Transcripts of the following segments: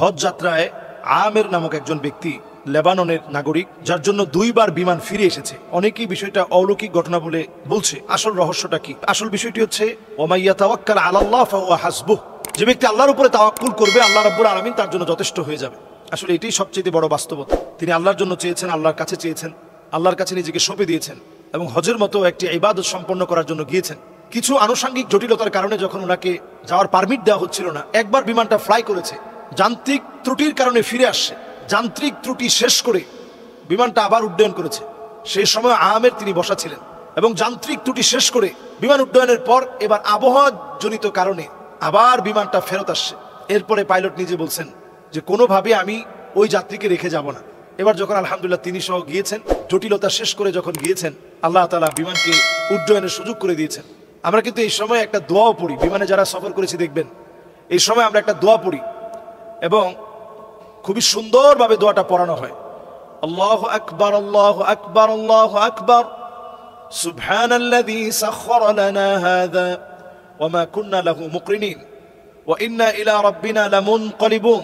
হজ যাত্রায় আমের নামক একজন ব্যক্তি, লেবাননের নাগরিক, যার জন্য 2 বার বিমান ফিরে এসেছে। অনেকেই বিষয়টা অলৌকিক ঘটনা বলে বলছে। আসল রহস্যটা কি? আসল বিষয়টি হচ্ছে ওমাইয়া তাওয়াক্কাল আলাল্লাহ ফাহুয়া হাসবুহ। যে ব্যক্তি আল্লাহর উপরে তাওয়াক্কুল করবে, আল্লাহ রাব্বুল আলামিন তার জন্য যথেষ্ট হয়ে যাবে। আসলে এটাই সবচেয়ে বড় বাস্তবতা। তিনি আল্লাহর জন্য চেয়েছেন, আল্লাহর কাছে চেয়েছেন, আল্লাহর কাছে নিজেকে সঁপে দিয়েছেন এবং হজের মতো একটি ইবাদত সম্পন্ন করার জন্য গিয়েছেন। কিছু আনুষঙ্গিক জটিলতার কারণে যখন ওনাকে যাওয়ার পারমিট দেওয়া হচ্ছিল না, একবার বিমানটা ফ্লাই করেছে, যান্ত্রিক ত্রুটির কারণে ফিরে আসছে। যান্ত্রিক ত্রুটি শেষ করে বিমানটা আবার উড্ডয়ন করেছে। সেই সময় আমের তিনি বসা ছিলেন এবং যান্ত্রিক ত্রুটি শেষ করে বিমান উড্ডয়নের পর এবার আবহাওয়া জনিত কারণে আবার বিমানটা ফেরত আসছে। এরপরে পাইলট নিজে বলছেন যে কোনোভাবে আমি ওই যাত্রীকে রেখে যাব না। এবার যখন আলহামদুলিল্লাহ তিনি সহ গিয়েছেন, জটিলতা শেষ করে যখন গিয়েছেন, আল্লাহ তাআলা বিমানকে উড্ডয়নের সুযোগ করে দিয়েছেন। আমরা কিন্তু এই সময় একটা দোয়াও পড়ি, বিমানে যারা সফর করেছি দেখবেন এই সময় আমরা একটা দোয়া পড়ি এবং খুবই সুন্দরভাবে দোয়াটা পড়ানো হয়। আল্লাহু আকবার, আল্লাহু আকবার, আল্লাহু আকবার, সুবহানাল্লাযী সাখখারা লানা হাযা ওয়া মা কুন্না লাহু মুকরিনিন ওয়া ইন্না ইলা রাব্বিনা লামুনকালিবুন।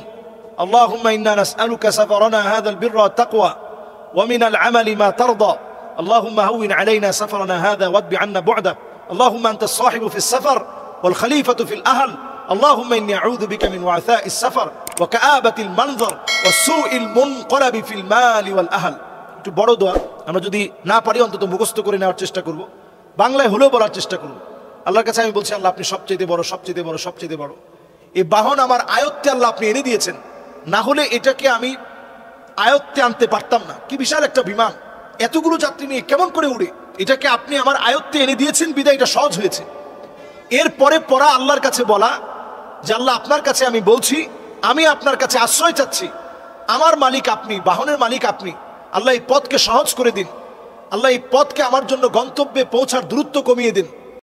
আল্লাহুম্মা ইন্না নাসআলুকা সাফারানা হাযাল বিররা ওয়াত তাকওয়া ওয়া মিনাল আমালি মা তারদা। আল্লাহুম্মা হাওবিন আলাইনা সাফারানা হাযা ওয়াদবি আন্না বু'দা। আল্লাহুম্মা আনতাস সাহিবু ফিস সাফার ওয়াল খলিফাতু ফিল আহল। اللهم إني أعوذ بك من وعثاء السفر وكآبة المنظر وسوء المنقلب في المال والأهل। একটু বড় দোয়া, আমরা যদি না পারি অন্তত মুখস্থ করে নেওয়ার চেষ্টা করব, বাংলায় হলেও বলার চেষ্টা করব। আল্লাহর কাছে আমি বলছি, আল্লাহ আপনি সবচেয়ে বড়, সবচেয়ে বড়, সবচেয়ে বড়। এই বাহন আমার আয়ত্তে আল্লাহ আপনি এনে দিয়েছেন, না হলে এটাকে আমি আয়ত্তে আনতে পারতাম না। কি বিশাল একটা বিমান, এতগুলো যাত্রী নিয়ে কেমন করে উড়ে, এটাকে আপনি আমার আয়ত্তে এনে দিয়েছেন বিদায় এটা সহজ হয়েছে। এরপরে পড়া আল্লাহর কাছে বলা যে আল্লাহ আপনার কাছে আমি বলছি, আমি আপনার কাছে আশ্রয় চাচ্ছি, আমার মালিক আপনি, বাহনের মালিক আপনি। আল্লাহ এই পথকে সহজ করে দিন, আল্লাহ এই পথকে আমার জন্য গন্তব্যে পৌঁছার দূরত্ব কমিয়ে দিন।